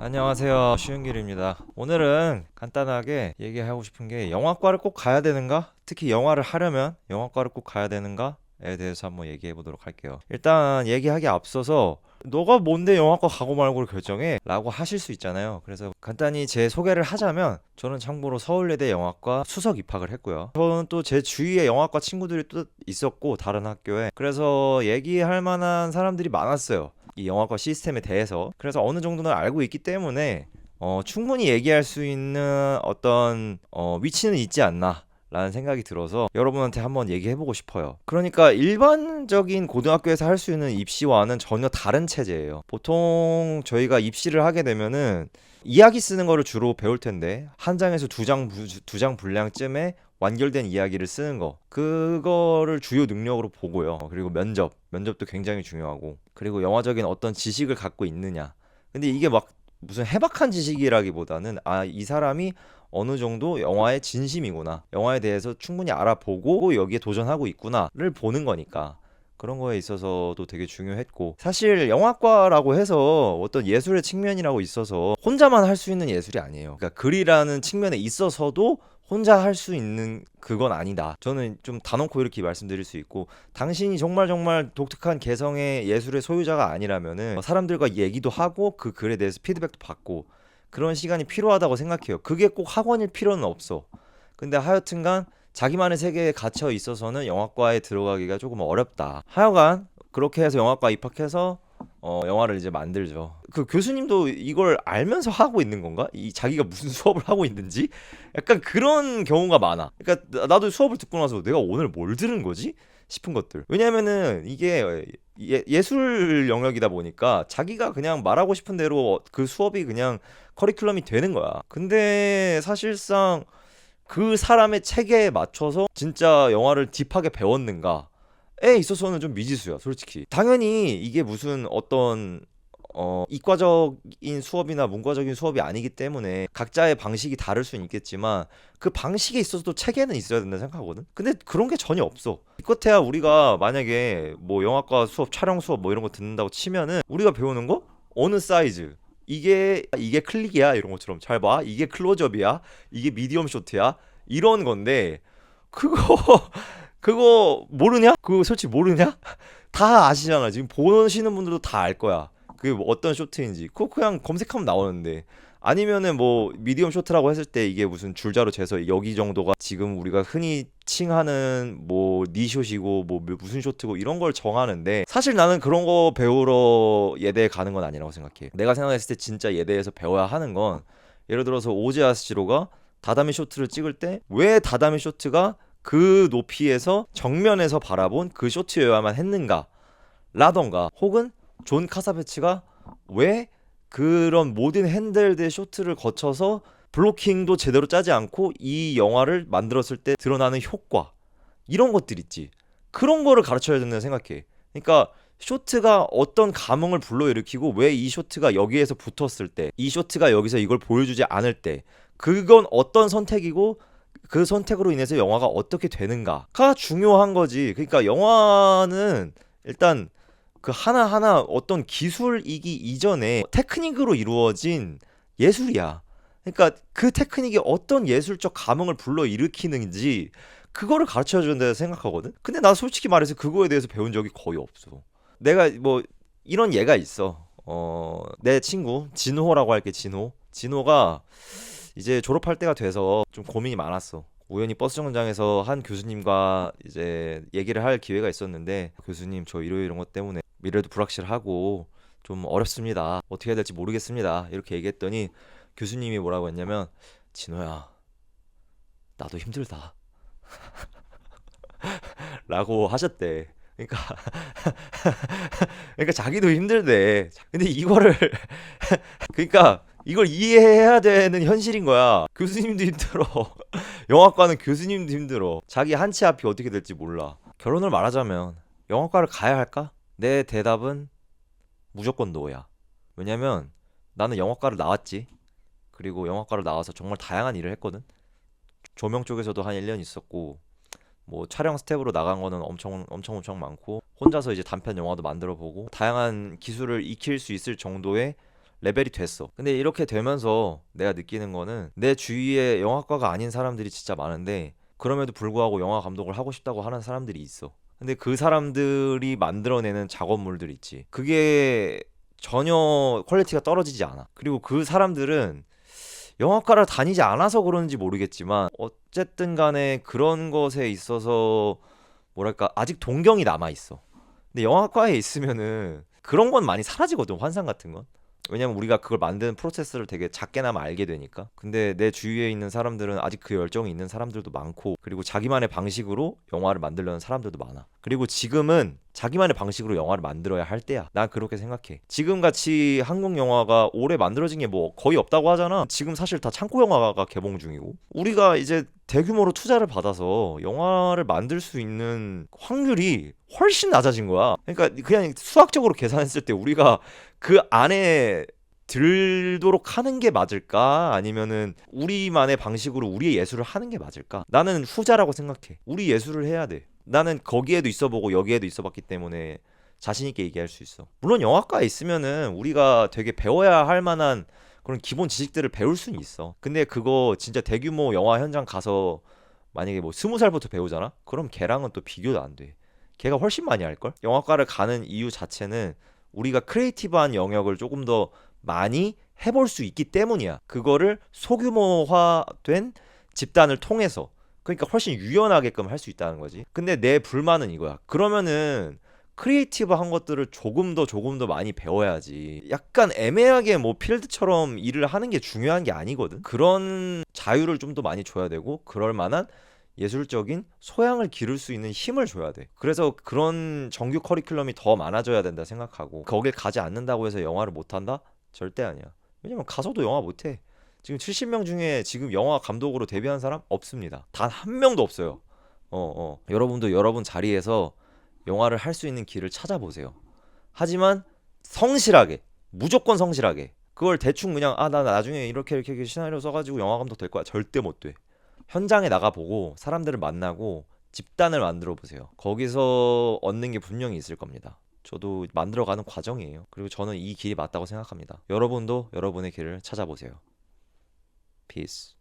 안녕하세요. 쉬운길입니다. 오늘은 간단하게 얘기하고 싶은 게 영화과를 꼭 가야 되는가? 특히 영화를 하려면 영화과를 꼭 가야 되는가에 대해서 한번 얘기해 보도록 할게요. 일단 얘기하기 앞서서 너가 뭔데 영화과 가고 말고를 결정해? 라고 하실 수 있잖아요. 그래서 간단히 제 소개를 하자면 저는 참고로 서울예대 영화과 수석 입학을 했고요. 저는 또 제 주위에 영화과 친구들이 또 있었고 다른 학교에 그래서 얘기할 만한 사람들이 많았어요. 이 영화과 시스템에 대해서. 그래서 어느 정도는 알고 있기 때문에 충분히 얘기할 수 있는 어떤 위치는 있지 않나 라는 생각이 들어서 여러분한테 한번 얘기해보고 싶어요. 그러니까 일반적인 고등학교에서 할 수 있는 입시와는 전혀 다른 체제예요. 보통 저희가 입시를 하게 되면은 이야기 쓰는 거를 주로 배울 텐데 한 장에서 두 장 분량쯤에 완결된 이야기를 쓰는 거 그거를 주요 능력으로 보고요. 그리고 면접도 굉장히 중요하고 그리고 영화적인 어떤 지식을 갖고 있느냐. 근데 이게 막 무슨 해박한 지식이라기보다는 이 사람이 어느 정도 영화의 진심이구나. 영화에 대해서 충분히 알아보고 여기에 도전하고 있구나를 보는 거니까. 그런 거에 있어서도 되게 중요했고 사실 영화과라고 해서 어떤 예술의 측면이라고 있어서 혼자만 할 수 있는 예술이 아니에요. 그러니까 글이라는 측면에 있어서도 혼자 할 수 있는 그건 아니다. 저는 좀 단언코 이렇게 말씀드릴 수 있고 당신이 정말 독특한 개성의 예술의 소유자가 아니라면은 사람들과 얘기도 하고 그 글에 대해서 피드백도 받고 그런 시간이 필요하다고 생각해요. 그게 꼭 학원일 필요는 없어. 근데 하여튼간 자기만의 세계에 갇혀 있어서는 영화과에 들어가기가 조금 어렵다. 하여간 그렇게 해서 영화과 입학해서 영화를 이제 만들죠. 그 교수님도 이걸 알면서 하고 있는 건가? 이 자기가 무슨 수업을 하고 있는지? 약간 그런 경우가 많아. 그러니까 나도 수업을 듣고 나서 내가 오늘 뭘 들은 거지? 싶은 것들. 왜냐면은 이게 예술 영역이다 보니까 자기가 그냥 말하고 싶은 대로 그 수업이 그냥 커리큘럼이 되는 거야. 근데 사실상 그 사람의 체계에 맞춰서 진짜 영화를 딥하게 배웠는가에 있어서는 좀 미지수야, 솔직히. 당연히 이게 무슨 어떤 이과적인 수업이나 문과적인 수업이 아니기 때문에 각자의 방식이 다를 수는 있겠지만 그 방식에 있어서도 체계는 있어야 된다 생각하거든. 근데 그런 게 전혀 없어. 기껏해야 우리가 만약에 뭐 영화과 수업, 촬영 수업 뭐 이런 거 듣는다고 치면은 우리가 배우는 거 어느 사이즈 이게 클릭이야 이런 것처럼 잘 봐. 이게 클로즈업이야. 이게 미디엄 쇼트야. 이런 건데 그거 그거 모르냐? 그거 솔직히 모르냐? 다 아시잖아. 지금 보시는 분들도 다 알 거야. 그게 뭐 어떤 쇼트인지. 그거 그냥 검색하면 나오는데. 아니면은 뭐 미디엄 쇼트라고 했을 때 이게 무슨 줄자로 재서 여기 정도가 지금 우리가 흔히 칭하는 뭐 니숏이고 뭐 무슨 쇼트고 이런 걸 정하는데 사실 나는 그런 거 배우러 예대에 가는 건 아니라고 생각해. 내가 생각했을 때 진짜 예대에서 배워야 하는 건 예를 들어서 오즈아스지로가 다다미 쇼트를 찍을 때 왜 다다미 쇼트가 그 높이에서 정면에서 바라본 그 쇼트여야만 했는가 라던가 혹은 존 카사베츠가 왜 그런 모든 핸들드 쇼트를 거쳐서 블로킹도 제대로 짜지 않고 이 영화를 만들었을 때 드러나는 효과 이런 것들 있지. 그런 거를 가르쳐야 된다고 생각해. 그러니까 쇼트가 어떤 감흥을 불러일으키고 왜 이 쇼트가 여기에서 붙었을 때 이 쇼트가 여기서 이걸 보여주지 않을 때 그건 어떤 선택이고 그 선택으로 인해서 영화가 어떻게 되는가가 중요한 거지. 그러니까 영화는 일단 그 하나하나 어떤 기술이기 이전에 테크닉으로 이루어진 예술이야. 그러니까 그 테크닉이 어떤 예술적 감흥을 불러일으키는지 그거를 가르쳐 준다 생각하거든. 근데 나 솔직히 말해서 그거에 대해서 배운 적이 거의 없어. 내가 뭐 이런 예가 있어. 내 친구 진호라고 할게. 진호가 이제 졸업할 때가 돼서 좀 고민이 많았어. 우연히 버스 정류장에서 한 교수님과 이제 얘기를 할 기회가 있었는데 교수님 저 이런 것 때문에 미래도 불확실하고 좀 어렵습니다. 어떻게 해야 될지 모르겠습니다. 이렇게 얘기했더니 교수님이 뭐라고 했냐면 진호야 나도 힘들다 라고 하셨대. 그러니까 그러니까 자기도 힘들대. 근데 이거를 그러니까 이걸 이해해야 되는 현실인 거야. 교수님도 힘들어. 영화과는 교수님도 힘들어. 자기 한 치 앞이 어떻게 될지 몰라. 결론을 말하자면 영화과를 가야 할까? 내 대답은 무조건 노야. 왜냐면 나는 영화과를 나왔지. 그리고 영화과를 나와서 정말 다양한 일을 했거든. 조명 쪽에서도 한 1년 있었고 뭐 촬영 스텝으로 나간 거는 엄청 많고 혼자서 이제 단편 영화도 만들어 보고 다양한 기술을 익힐 수 있을 정도의 레벨이 됐어. 근데 이렇게 되면서 내가 느끼는 거는 내 주위에 영화과가 아닌 사람들이 진짜 많은데 그럼에도 불구하고 영화 감독을 하고 싶다고 하는 사람들이 있어. 근데 그 사람들이 만들어내는 작업물들 있지. 그게 전혀 퀄리티가 떨어지지 않아. 그리고 그 사람들은 영화과를 다니지 않아서 그런지 모르겠지만 어쨌든 간에 그런 것에 있어서 뭐랄까 아직 동경이 남아 있어. 근데 영화과에 있으면은 그런 건 많이 사라지거든, 환상 같은 건. 왜냐면 우리가 그걸 만드는 프로세스를 되게 작게나마 알게 되니까. 근데 내 주위에 있는 사람들은 아직 그 열정이 있는 사람들도 많고, 그리고 자기만의 방식으로 영화를 만들려는 사람들도 많아. 그리고 지금은 자기만의 방식으로 영화를 만들어야 할 때야. 난 그렇게 생각해. 지금같이 한국 영화가 올해 만들어진 게 뭐 거의 없다고 하잖아. 지금 사실 다 창고 영화가 개봉 중이고. 우리가 이제 대규모로 투자를 받아서 영화를 만들 수 있는 확률이 훨씬 낮아진 거야. 그러니까 그냥 수학적으로 계산했을 때 우리가 그 안에 들도록 하는 게 맞을까? 아니면은 우리만의 방식으로 우리의 예술을 하는 게 맞을까? 나는 후자라고 생각해. 우리 예술을 해야 돼. 나는 거기에도 있어보고 여기에도 있어봤기 때문에 자신 있게 얘기할 수 있어. 물론 영화과에 있으면은 우리가 되게 배워야 할 만한 그런 기본 지식들을 배울 수는 있어. 근데 그거 진짜 대규모 영화 현장 가서 만약에 뭐 20살부터 배우잖아? 그럼 걔랑은 또 비교도 안 돼. 걔가 훨씬 많이 할걸? 영화과를 가는 이유 자체는 우리가 크리에이티브한 영역을 조금 더 많이 해볼 수 있기 때문이야. 그거를 소규모화된 집단을 통해서. 그러니까 훨씬 유연하게끔 할 수 있다는 거지. 근데 내 불만은 이거야. 그러면은 크리에이티브한 것들을 조금 더 많이 배워야지. 약간 애매하게 뭐 필드처럼 일을 하는 게 중요한 게 아니거든. 그런 자유를 좀 더 많이 줘야 되고 그럴 만한 예술적인 소양을 기를 수 있는 힘을 줘야 돼. 그래서 그런 정규 커리큘럼이 더 많아져야 된다 생각하고 거길 가지 않는다고 해서 영화를 못한다? 절대 아니야. 왜냐면 가서도 영화 못해. 지금 70명 중에 지금 영화 감독으로 데뷔한 사람 없습니다. 단 한 명도 없어요. 여러분도 여러분 자리에서 영화를 할 수 있는 길을 찾아보세요. 하지만 성실하게, 무조건 성실하게. 그걸 대충 그냥 나 나중에 이렇게 시나리오 써가지고 영화 감독 될 거야. 절대 못 돼. 현장에 나가보고 사람들을 만나고 집단을 만들어 보세요. 거기서 얻는 게 분명히 있을 겁니다. 저도 만들어가는 과정이에요. 그리고 저는 이 길이 맞다고 생각합니다. 여러분도 여러분의 길을 찾아보세요. Peace.